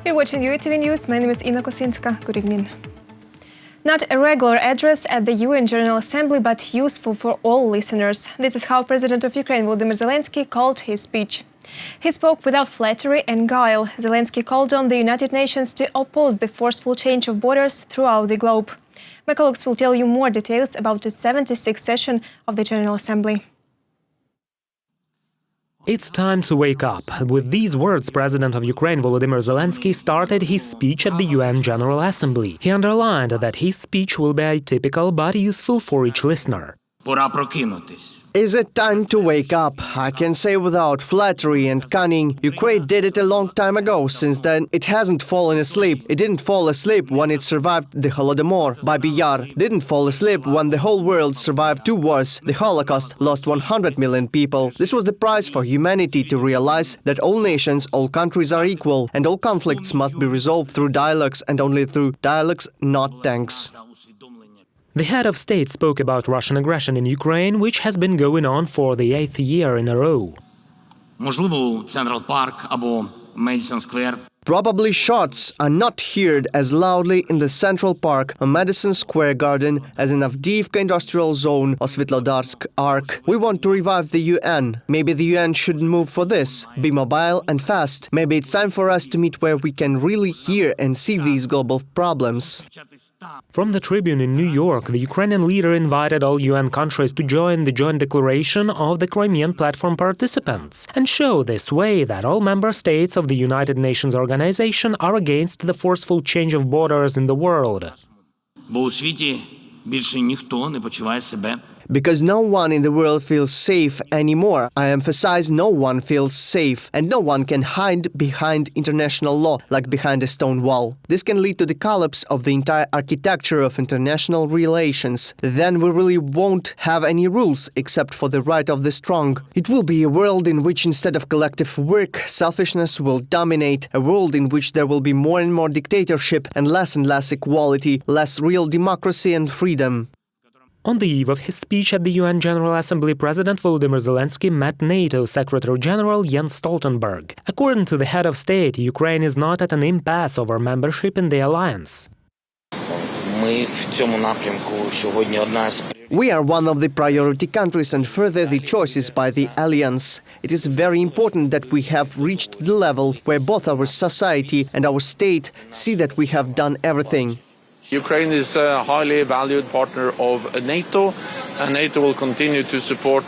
You're watching UATV News. My name is Inna Kosinska. Good evening. Not a regular address at the UN General Assembly, but useful for all listeners. This is how President of Ukraine Volodymyr Zelensky called his speech. He spoke without flattery and guile. Zelensky called on the United Nations to oppose the forceful change of borders throughout the globe. My colleagues will tell you more details about the 76th session of the General Assembly. It's time to wake up. With these words, President of Ukraine Volodymyr Zelensky started his speech at the UN General Assembly. He underlined that his speech will be atypical but useful for each listener. Пора прокинутись. Is it time to wake up? I can say without flattery and cunning, Ukraine did it a long time ago. Since then, it hasn't fallen asleep. It didn't fall asleep when it survived the Holodomor. Babi Yar didn't fall asleep when the whole world survived 2 wars. The Holocaust lost 100 million people. This was the price for humanity to realize that all nations, all countries are equal, and all conflicts must be resolved through dialogues, and only through dialogues, not tanks. The head of state spoke about Russian aggression in Ukraine, which has been going on for the 8th year in a row. Можливо, Централ Парк або Madison Square. Probably shots are not heard as loudly in the Central Park or Madison Square Garden as in Avdiivka Industrial Zone or Svetlodarsk Arc. We want to revive the UN. Maybe the UN should move for this, be mobile and fast. Maybe it's time for us to meet where we can really hear and see these global problems. From the Tribune in New York, the Ukrainian leader invited all UN countries to join the joint declaration of the Crimean Platform participants and show this way that all member states of the United Nations Organization are against the forceful change of borders in the world. Бо у світі більше ніхто не почуває себе. Because no one in the world feels safe anymore. I emphasize no one feels safe, and no one can hide behind international law like behind a stone wall. This can lead to the collapse of the entire architecture of international relations. Then we really won't have any rules except for the right of the strong. It will be a world in which instead of collective work, selfishness will dominate, a world in which there will be more and more dictatorship and less equality, less real democracy and freedom. On the eve of his speech at the UN General Assembly, President Volodymyr Zelensky met NATO Secretary-General Jens Stoltenberg. According to the head of state, Ukraine is not at an impasse over membership in the alliance. We are one of the priority countries and further the choices by the alliance. It is very important that we have reached the level where both our society and our state see that we have done everything. Ukraine is a highly valued partner of NATO, and NATO will continue to support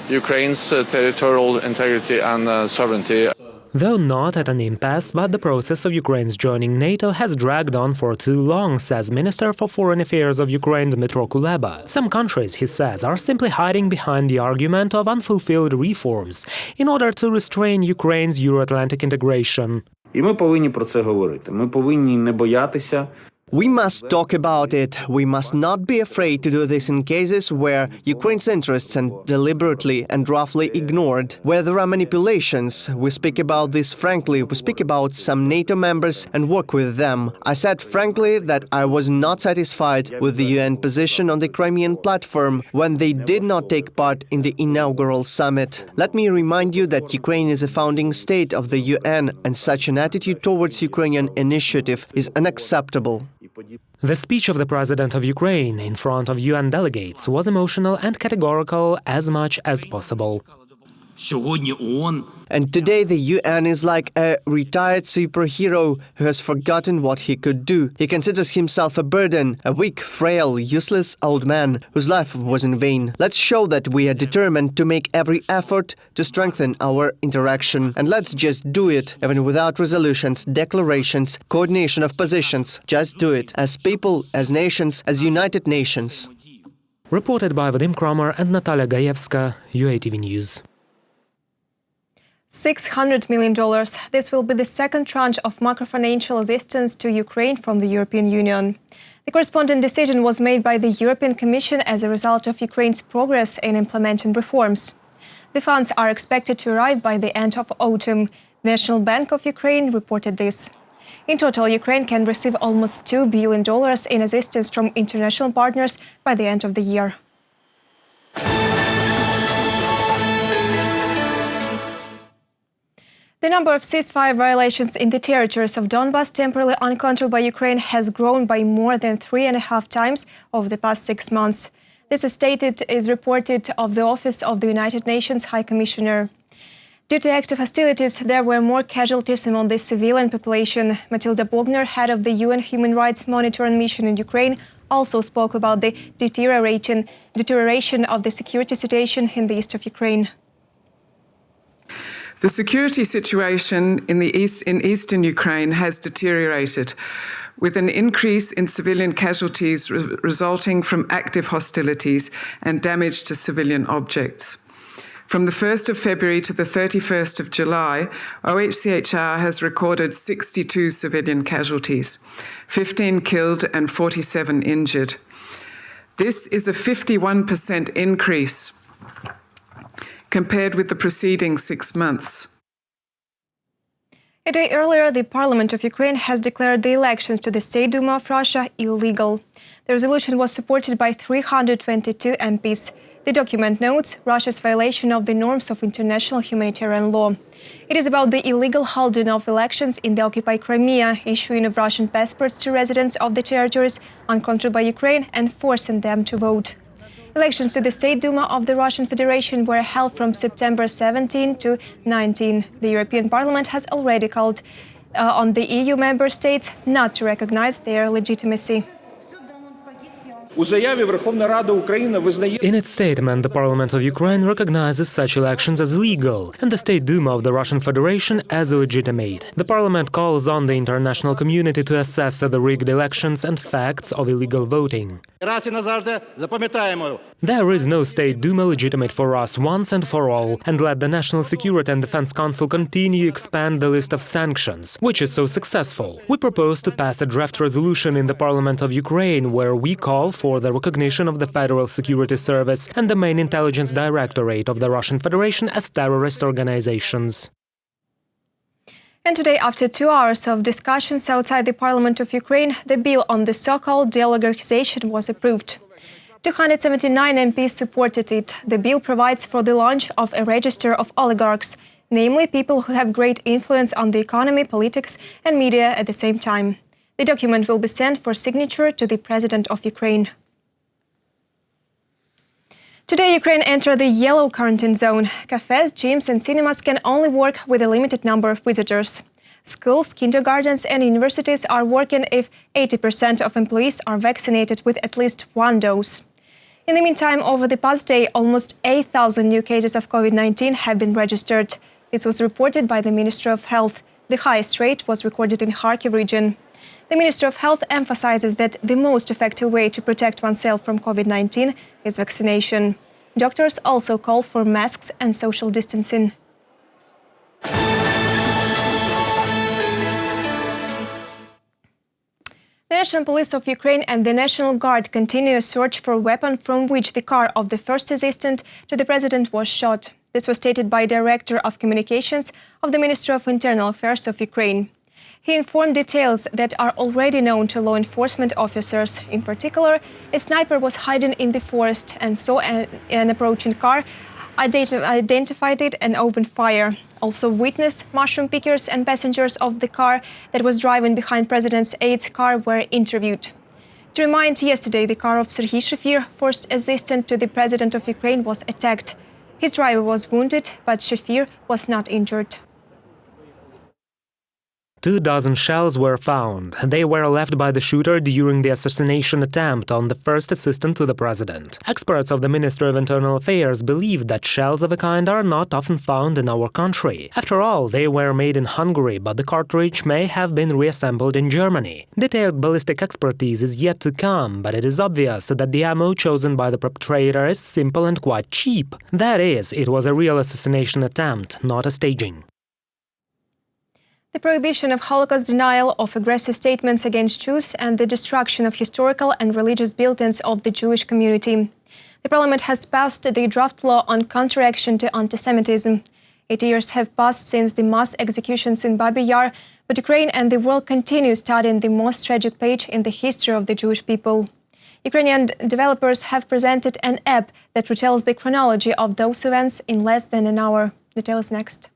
Ukraine's territorial integrity and sovereignty. Though not at an impasse, but the process of Ukraine's joining NATO has dragged on for too long, says Minister for Foreign Affairs of Ukraine Dmytro Kuleba. Some countries, he says, are simply hiding behind the argument of unfulfilled reforms in order to restrain Ukraine's Euro-Atlantic integration. І ми повинні про це говорити. Ми повинні не боятися. We must talk about it. We must not be afraid to do this in cases where Ukraine's interests are deliberately and roughly ignored, where there are manipulations. We speak about this frankly. We speak about some NATO members and work with them. I said frankly that I was not satisfied with the UN position on the Crimean platform when they did not take part in the inaugural summit. Let me remind you that Ukraine is a founding state of the UN, and such an attitude towards Ukrainian initiative is unacceptable. The speech of the President of Ukraine in front of UN delegates was emotional and categorical as much as possible. And today the UN is like a retired superhero who has forgotten what he could do. He considers himself a burden, a weak, frail, useless old man whose life was in vain. Let's show that we are determined to make every effort to strengthen our interaction. And let's just do it, even without resolutions, declarations, coordination of positions. Just do it, as people, as nations, as United Nations. Reported by Vadim Kramer and Natalia Gayevska, UATV News. $600 million. This will be the second tranche of macro-financial assistance to Ukraine from the European Union. The corresponding decision was made by the European Commission as a result of Ukraine's progress in implementing reforms. The funds are expected to arrive by the end of autumn. The National Bank of Ukraine reported this. In total, Ukraine can receive almost $2 billion in assistance from international partners by the end of the year. The number of ceasefire violations in the territories of Donbas, temporarily uncontrolled by Ukraine, has grown by more than 3.5 times over the past 6 months. This is reported of the Office of the United Nations High Commissioner. Due to active hostilities, there were more casualties among the civilian population. Matilda Bogner, head of the UN Human Rights Monitoring Mission in Ukraine, also spoke about the deterioration of the security situation in the east of Ukraine. The security situation in eastern Ukraine has deteriorated, with an increase in civilian casualties resulting from active hostilities and damage to civilian objects. From the 1st of February to the 31st of July, OHCHR has recorded 62 civilian casualties, 15 killed and 47 injured. This is a 51% increase compared with the preceding 6 months. A day earlier, the Parliament of Ukraine has declared the elections to the State Duma of Russia illegal. The resolution was supported by 322 MPs. The document notes Russia's violation of the norms of international humanitarian law. It is about the illegal holding of elections in the occupied Crimea, issuing of Russian passports to residents of the territories uncontrolled by Ukraine, and forcing them to vote. Elections to the State Duma of the Russian Federation were held from September 17 to 19. The European Parliament has already called on the EU member states not to recognize their legitimacy. In its statement, the Parliament of Ukraine recognizes such elections as legal and the State Duma of the Russian Federation as illegitimate. The Parliament calls on the international community to assess the rigged elections and facts of illegal voting. There is no State Duma legitimate for us once and for all, and let the National Security and Defense Council continue to expand the list of sanctions, which is so successful. We propose to pass a draft resolution in the Parliament of Ukraine where we call for the recognition of the Federal Security Service and the main intelligence directorate of the Russian Federation as terrorist organizations. And today, after 2 hours of discussions outside the Parliament of Ukraine, the bill on the so-called de-oligarchization was approved. 279 MPs supported it. The bill provides for the launch of a register of oligarchs, namely people who have great influence on the economy, politics and media at the same time. The document will be sent for signature to the President of Ukraine. Today, Ukraine entered the yellow quarantine zone. Cafes, gyms and cinemas can only work with a limited number of visitors. Schools, kindergartens and universities are working if 80% of employees are vaccinated with at least 1 dose. In the meantime, over the past day, almost 8,000 new cases of COVID-19 have been registered. This was reported by the Ministry of Health. The highest rate was recorded in Kharkiv region. The Ministry of Health emphasizes that the most effective way to protect oneself from COVID-19 is vaccination. Doctors also call for masks and social distancing. The National Police of Ukraine and the National Guard continue a search for a weapon from which the car of the first assistant to the president was shot. This was stated by Director of Communications of the Ministry of Internal Affairs of Ukraine. He informed details that are already known to law enforcement officers. In particular, a sniper was hiding in the forest and saw an approaching car, identified it and opened fire. Also witnessed mushroom pickers and passengers of the car that was driving behind President's aide's car were interviewed. To remind, yesterday the car of Serhiy Shefir, first assistant to the President of Ukraine, was attacked. His driver was wounded, but Shefir was not injured. 24 shells were found. They were left by the shooter during the assassination attempt on the first assistant to the president. Experts of the Ministry of Internal Affairs believe that shells of a kind are not often found in our country. After all, they were made in Hungary, but the cartridge may have been reassembled in Germany. Detailed ballistic expertise is yet to come, but it is obvious that the ammo chosen by the perpetrator is simple and quite cheap. That is, it was a real assassination attempt, not a staging. The prohibition of Holocaust denial, of aggressive statements against Jews, and the destruction of historical and religious buildings of the Jewish community. The Parliament has passed the draft law on counteraction to anti-Semitism. 8 years have passed since the mass executions in Babi Yar, but Ukraine and the world continue studying the most tragic page in the history of the Jewish people. Ukrainian developers have presented an app that retells the chronology of those events in less than an hour. Details next.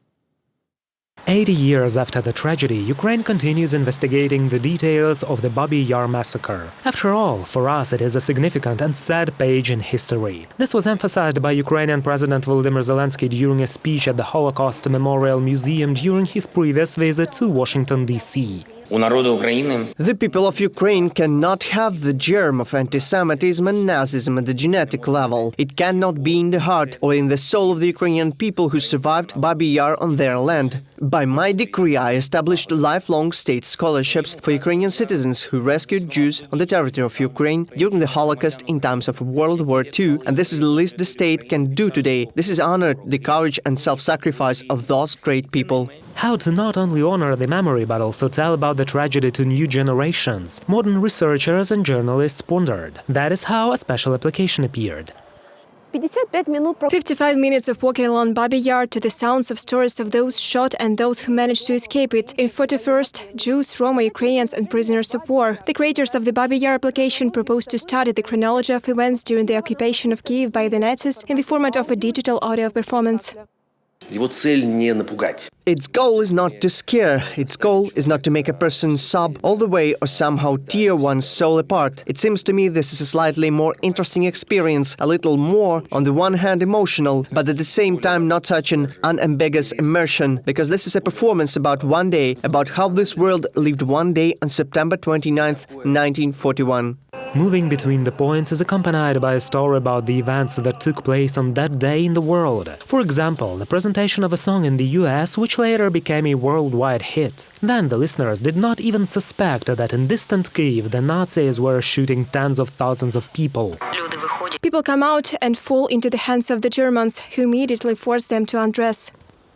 80 years after the tragedy, Ukraine continues investigating the details of the Babi Yar massacre. After all, for us it is a significant and sad page in history. This was emphasized by Ukrainian President Volodymyr Zelensky during a speech at the Holocaust Memorial Museum during his previous visit to Washington, D.C. The people of Ukraine cannot have the germ of anti-Semitism and Nazism at the genetic level. It cannot be in the heart or in the soul of the Ukrainian people who survived Babi Yar on their land. By my decree, I established lifelong state scholarships for Ukrainian citizens who rescued Jews on the territory of Ukraine during the Holocaust in times of World War II, and this is the least the state can do today. This is honored the courage and self-sacrifice of those great people. How to not only honor the memory but also tell about the tragedy to new generations, modern researchers and journalists pondered. That is how a special application appeared. 55 minutes of walking along Babi Yar to the sounds of stories of those shot and those who managed to escape it. In 41st, Jews, Roma, Ukrainians and prisoners of war. The creators of the Babi Yar application proposed to study the chronology of events during the occupation of Kyiv by the Nazis in the format of a digital audio performance. Its goal is not to scare. Its goal is not to make a person sob all the way or somehow tear one's soul apart. It seems to me this is a slightly more interesting experience, a little more, on the one hand, emotional, but at the same time not such an unambiguous immersion, because this is a performance about one day, about how this world lived one day on September 29th, 1941. Moving between the points is accompanied by a story about the events that took place on that day in the world. For example, the presentation of a song in the US, which later became a worldwide hit. Then the listeners did not even suspect that in distant Kyiv the Nazis were shooting tens of thousands of people. People come out and fall into the hands of the Germans, who immediately force them to undress.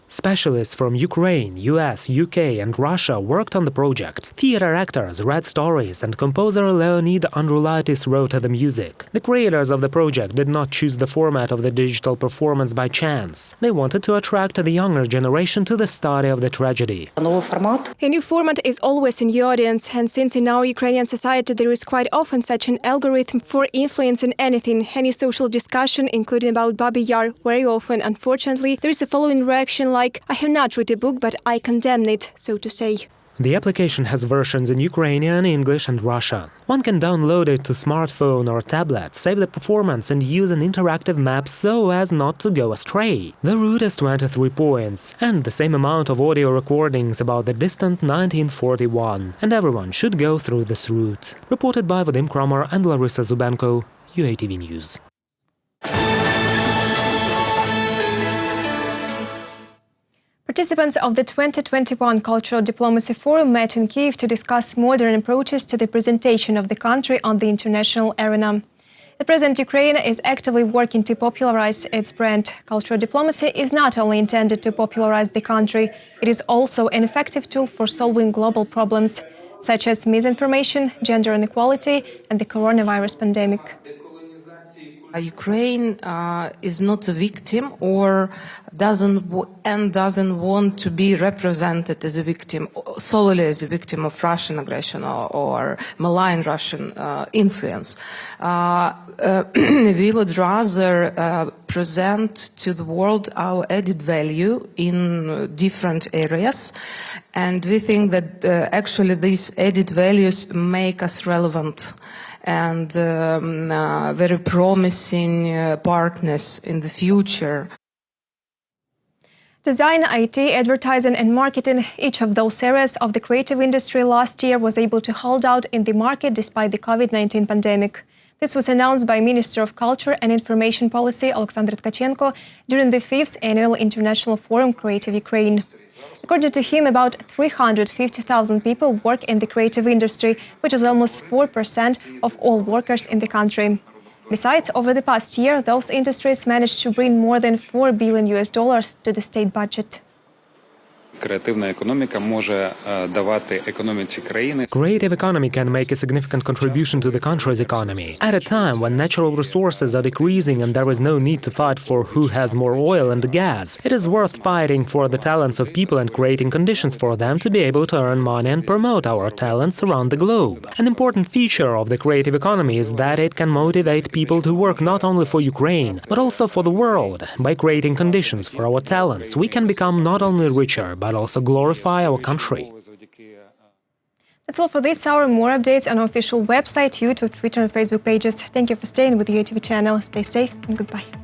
Specialists from Ukraine, US, UK and Russia worked on the project. Theater actors read stories and composer Leonid Andrulaitis wrote the music. The creators of the project did not choose the format of the digital performance by chance. They wanted to attract the younger generation to the study of the tragedy. A new format is always in the audience, and since in our Ukrainian society there is quite often such an algorithm for influencing anything, any social discussion, including about Babi Yar, very often, unfortunately, there is a following reaction like, I have not read a book, but I condemn it, so to say. The application has versions in Ukrainian, English and Russian. One can download it to smartphone or tablet, save the performance and use an interactive map so as not to go astray. The route is 23 points, and the same amount of audio recordings about the distant 1941. And everyone should go through this route. Reported by Vadim Kramer and Larissa Zubenko, UATV News. Participants of the 2021 Cultural Diplomacy Forum met in Kyiv to discuss modern approaches to the presentation of the country on the international arena. At present, Ukraine is actively working to popularize its brand. Cultural diplomacy is not only intended to popularize the country, it is also an effective tool for solving global problems, such as misinformation, gender inequality, and the coronavirus pandemic. Ukraine is not a victim or doesn't want to be represented as a victim, solely as a victim of Russian aggression or malign Russian influence. We would rather present to the world our added value in different areas, and we think that actually these added values make us relevant and very promising partners in the future. Design, IT, advertising and marketing, each of those areas of the creative industry last year was able to hold out in the market despite the COVID-19 pandemic. This was announced by Minister of Culture and Information Policy Alexander Tkachenko during the 5th Annual International Forum Creative Ukraine. According to him, about 350,000 people work in the creative industry, which is almost 4% of all workers in the country. Besides, over the past year, those industries managed to bring more than $4 billion to the state budget. Креативна економіка може давати економіці країни. Creative economy can make a significant contribution to the country's economy. At a time when natural resources are decreasing and there is no need to fight for who has more oil and gas, it is worth fighting for the talents of people and creating conditions for them to be able to earn money and promote our talents around the globe. An important feature of the creative economy is that it can motivate people to work not only for Ukraine, but also for the world. By creating conditions for our talents, we can become not only richer, but but also glorify our country. That's all for this hour. More updates on our official website, YouTube, Twitter and Facebook pages. Thank you for staying with the UATV channel. Stay safe and goodbye.